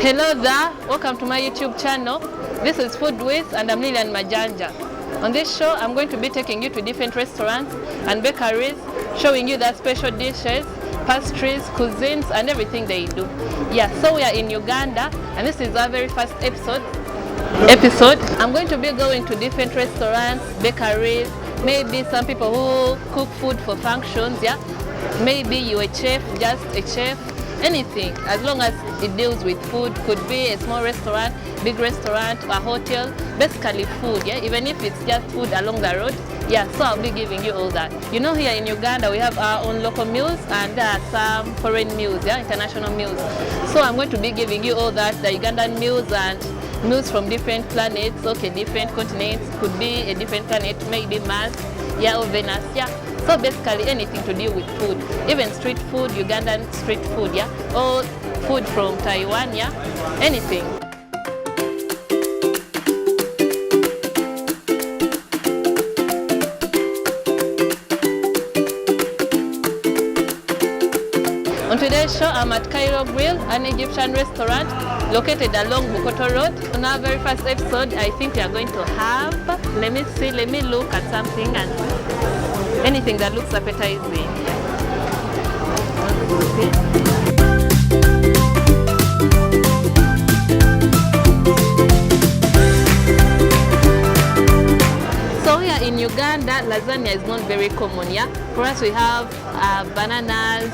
Hello there, welcome to my YouTube channel. This is Food With and I'm Lilian Majanja. On this show, I'm going to be taking you to different restaurants and bakeries, showing you their special dishes, pastries, cuisines, and everything they do. Yeah, so we are in Uganda, and this is our very first episode. I'm going to be going to different restaurants, bakeries, maybe some people who cook food for functions, yeah. Maybe you're a chef, just a chef, anything, as long as it deals with food. Could be a small restaurant, big restaurant, a hotel, basically food, yeah, even if it's just food along the road. Yeah, so I'll be giving you all that. You know, here in Uganda we have our own local meals and there are some foreign meals, yeah, international meals. So I'm going to be giving you all that, the Ugandan meals and meals from different planets, okay, different continents, could be a different planet, maybe Mars, yeah, or Venus, yeah. So basically anything to do with food, even street food, Ugandan street food, yeah, or food from Taiwan, yeah, anything. On today's show, I'm at Cairo Grill, an Egyptian restaurant located along Bukoto Road. On our very first episode, I think we are going to have, let me look at something and anything that looks appetizing. So here in Uganda, lasagna is not very common, yeah? For us, we have bananas,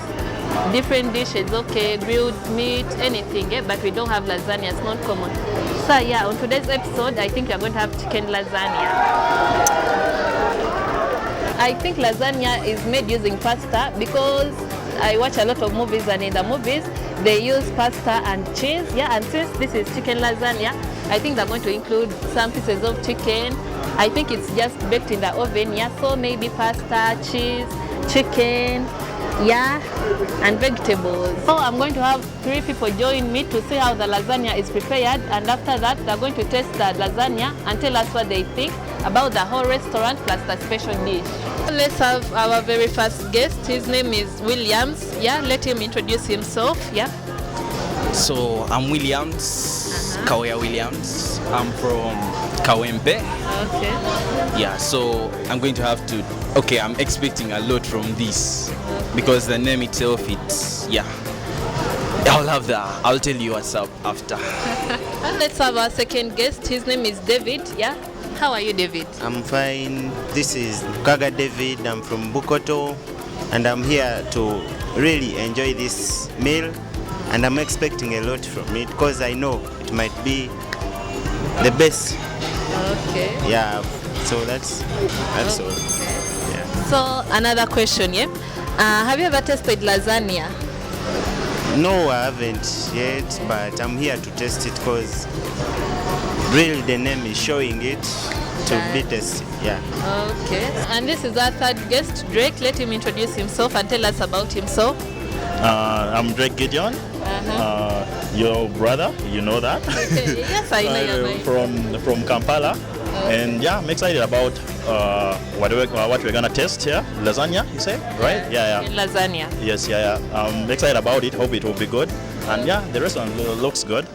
different dishes, okay, grilled meat, anything, yeah? But we don't have lasagna, it's not common. So yeah, on today's episode, I think we are going to have chicken lasagna. I think lasagna is made using pasta because I watch a lot of movies, and in the movies they use pasta and cheese, yeah, and since this is chicken lasagna, I think they're going to include some pieces of chicken. I think it's just baked in the oven, yeah, so maybe pasta, cheese, chicken, yeah, and vegetables. So I'm going to have 3 people join me to see how the lasagna is prepared, and after that they're going to taste the lasagna and tell us what they think about the whole restaurant plus the special dish. Let's have our very first guest. His name is Williams. Yeah, let him introduce himself. Yeah. So I'm Williams, Kawea Williams. I'm from Kawempe. Okay. Yeah, so I'm going to have to, okay, I'm expecting a lot from this because the name itself, it's, yeah. I'll have that. I'll tell you what's up after. Let's have our second guest. His name is David. Yeah. How are you, David? I'm fine. This is Kaga David. I'm from Bukoto and I'm here to really enjoy this meal, and I'm expecting a lot from it because I know it might be the best. Okay. Yeah, so that's all. Yeah. So another question, yeah. Have you ever tasted lasagna? No, I haven't yet, but I'm here to test it because really the name is showing it to be tasted. Yeah. Okay. And this is our third guest, Drake. Let him introduce himself and tell us about himself. I'm Drake Gideon, your brother, you know that. Okay. Yes, I know your from Kampala. Okay. And yeah, I'm excited about what we're gonna test here. Lasagna, you say, right? Yeah. Lasagna. Yes, yeah. I'm excited about it. Hope it will be good. And yeah, the restaurant looks good.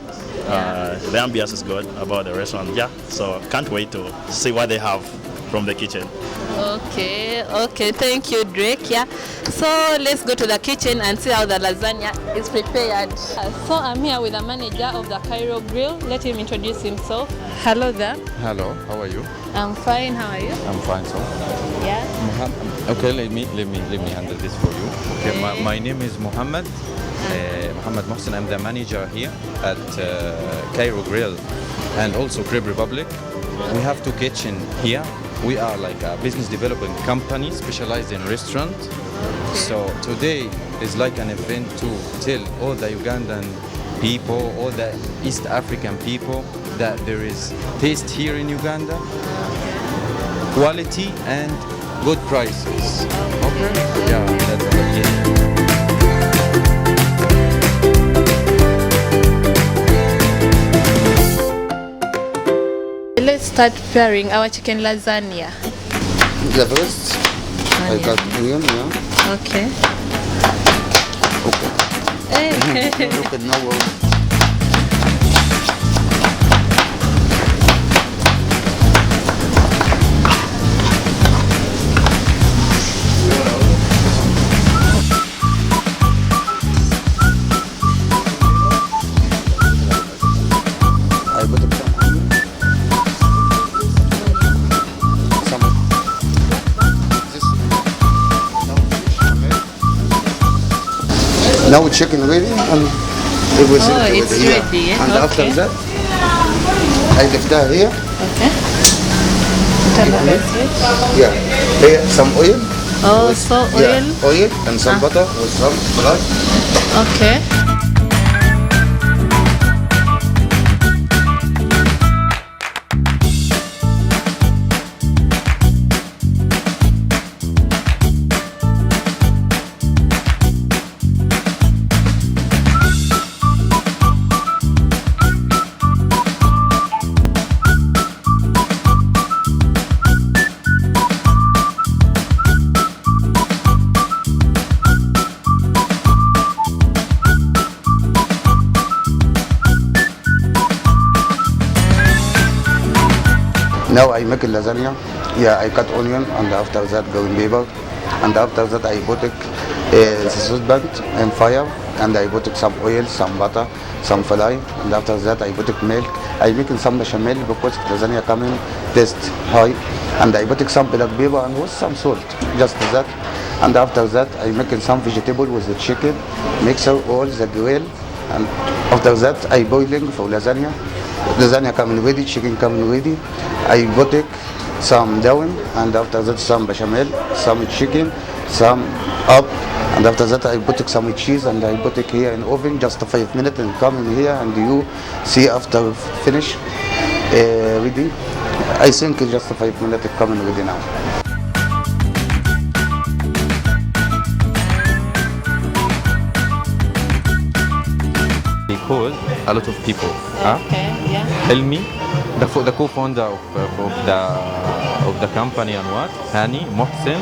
The ambience is good about the restaurant. Yeah, so can't wait to see what they have from the kitchen. Okay, thank you, Drake. Yeah, so let's go to the kitchen and see how the lasagna is prepared. So I'm here with the manager of the Cairo Grill. Let him introduce himself. Hello there. Hello, how are you? I'm fine. How are you? I'm fine, so. Yeah. Okay, let me handle this for you. Okay, my name is Mohammed. Mohammed Mohsen. I'm the manager here at Cairo Grill and also Crepe Republik. We have 2 kitchens here. We are like a business development company specialized in restaurants. So today is like an event to tell all the Ugandan people, all the East African people that there is taste here in Uganda, quality and good prices. Okay? Yeah, that's it. Let's start preparing our chicken lasagna. The first, I got onion, yeah. Okay. Okay. Look at now. Now chicken ready and everything Oh, it's ready. Yeah. ready, yeah? And after Okay. that, I left that here. Okay. Put another switch. Yeah. Here some oil. Oh, so oil. Yeah, oil and some butter with some flour. Okay. Now I make a lasagna. Yeah, I cut onion and after that green pepper. And after that I put it the saucepan and fire and I put it some oil, some butter, some flour and after that I put it milk. I make some bechamel because lasagna coming taste high and I put it some black pepper and with some salt, just that. And after that I make some vegetable with the chicken, mix all the grill and after that I boiling for lasagna. Lasagna coming ready, chicken coming ready. I put it some down and after that some bechamel, some chicken, some up and after that I put some cheese and I put it here in oven just 5 minutes and come in here and you see after finish ready. I think just 5 minutes coming ready now. Because a lot of people. Okay, yeah. Helmi, the co-founder of the company and what? Hani, Mohsen,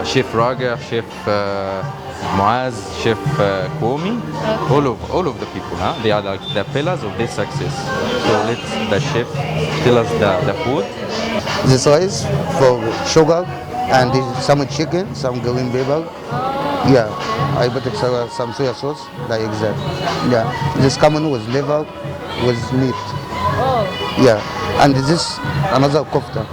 Chef Raga, Chef Muaz, Chef Komi, all of the people. They are like the pillars of this success. So let the chef tell us the food. This rice for sugar and some chicken, some green pepper. Yeah, I put some soya sauce like that. Yeah, this coming with liver, with meat. Oh. Yeah, and this another kofta.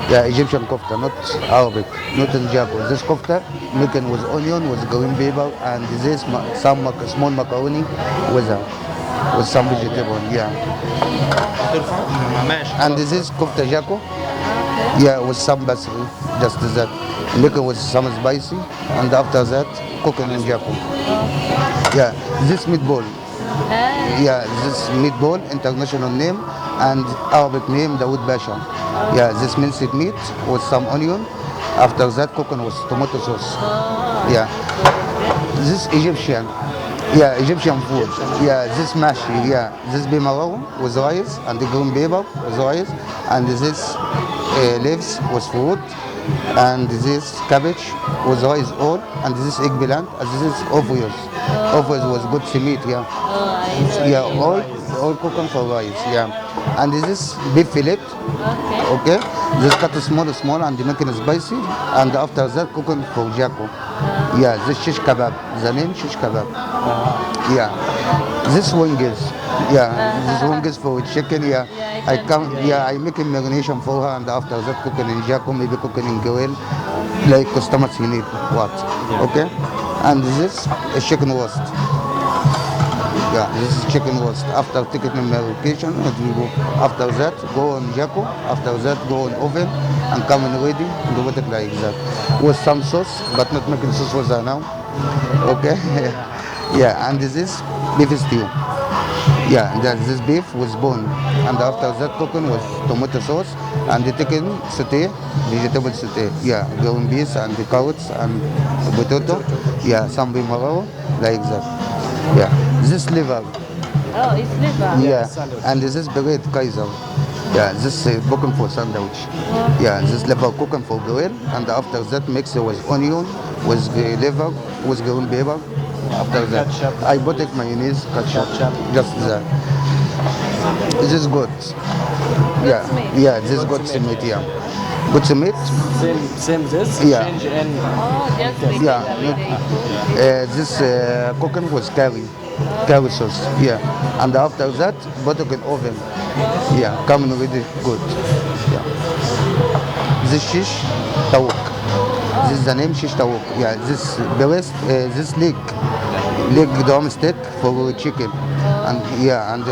Yeah, Egyptian kofta, not Arabic, not in Japan. This kofta making with onion, with green pepper, and this some small macaroni with some vegetable. Yeah. And this is kofta jako. Yeah, with some basil, just that. Making with some spicy, and after that, cooking in jako. Yeah, this meatball. Yeah, this meatball, international name, and Arabic name, Dawood Basha. Yeah, this minced meat with some onion. After that, cooking with tomato sauce. Yeah, this Egyptian. Yeah, Egyptian food. Yeah, this mashi. Yeah, this bimaro with rice and the green pepper with rice, and this leaves with fruit, and this cabbage with rice all, and this eggplant, and this is obvious. Obvious was good to meat. Yeah. Yeah, all cooking for rice. Yeah, and this is beef fillet. Okay. This cut small and making it spicy, and after that cooking for jako. Yeah, this shish kebab. The name shish kebab. Yeah, this wings. Yeah, this wings for chicken. Yeah, I make a marination for her, and after that cooking in jako, maybe cooking in grill, like customers you need. What? Okay. And this is chicken roast. Yeah, this is chicken roast. After taking the medication, after that go on jako. After that go on oven and come in ready and do it like that with some sauce, but not making sauce for that now. Okay. Yeah, and this is beef stew. Yeah, this beef was bone, and after that cooking with tomato sauce and the chicken sauté, vegetable sauté. Yeah, green beans and the carrots and potato. Yeah, some bimaro like that. Yeah, this liver. Oh, it's liver. Yeah, and this is bread Kaiser. Yeah, this is cooking for sandwich. Yeah, this liver cooking for grill, and after that mix it with onion, with liver, with green pepper. After that, I put it mayonnaise, ketchup, just that. This is good. Yeah, yeah, this is good to meat. Yeah, good to meat. Same this. Yeah. Change in. Oh, just make Yeah, it this cooking was curry sauce. Yeah, and after that, put it in oven. Yeah, coming really good. Yeah. This shish tawuk. This is the name shish tawuk. Yeah, this the west, this leg drumstick for chicken, and yeah, and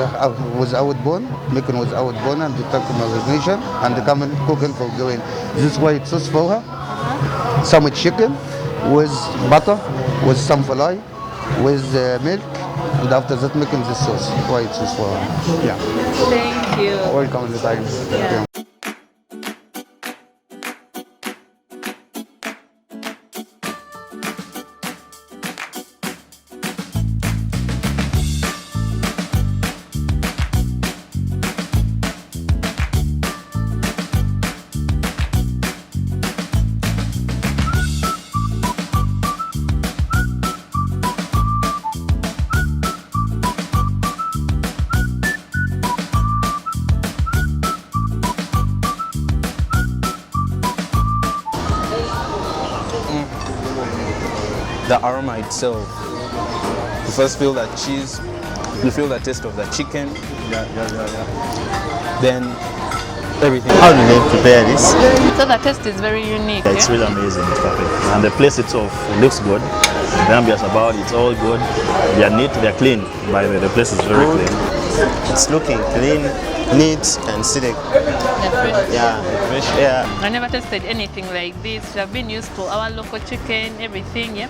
without bone, making without bone, and the marination, and the common cooking for going. This white sauce for her, some chicken with butter, with some filet, with milk, and after that making this sauce, white sauce for her. Yeah. Thank you. Welcome anytime. Yeah. The aroma itself. You first feel that cheese, you feel the taste of the chicken. Then everything. How do they prepare this? So the taste is very unique. It's really amazing. It's perfect. And the place itself, it looks good. The ambience about it's all good. They are neat, they are clean. By the way, the place is very clean. It's looking clean, neat, and scenic. Yeah, fresh air. I never tasted anything like this. I've been used to our local chicken, everything, yeah.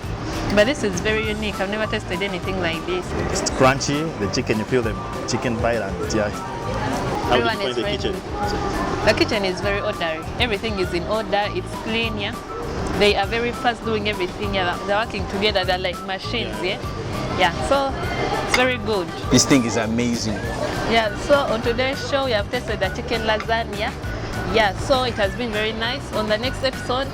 But this is very unique. I've never tasted anything like this. It's crunchy. The chicken, you feel the chicken bite, and yeah. How do you Everyone find is the ready. kitchen? The kitchen is very orderly. Everything is in order. It's clean, yeah. They are very fast doing everything. Yeah, they're working together. They're like machines, yeah. Yeah, so it's very good. This thing is amazing. Yeah, so on today's show we have tasted the chicken lasagna. Yeah, so it has been very nice. On the next episode,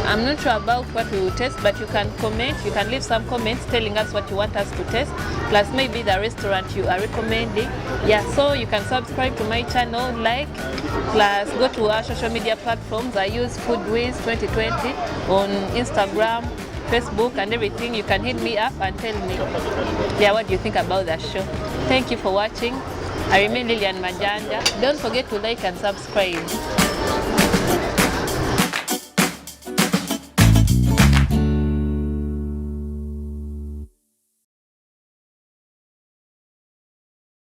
I'm not sure about what we will taste, but you can comment, you can leave some comments telling us what you want us to taste, plus maybe the restaurant you are recommending. Yeah, so you can subscribe to my channel, like, plus go to our social media platforms. I use Foodwiz 2020 on Instagram, Facebook and everything. You can hit me up and tell me, yeah, what do you think about the show. Thank you for watching. I remain Lilian Majanja. Don't forget to like and subscribe.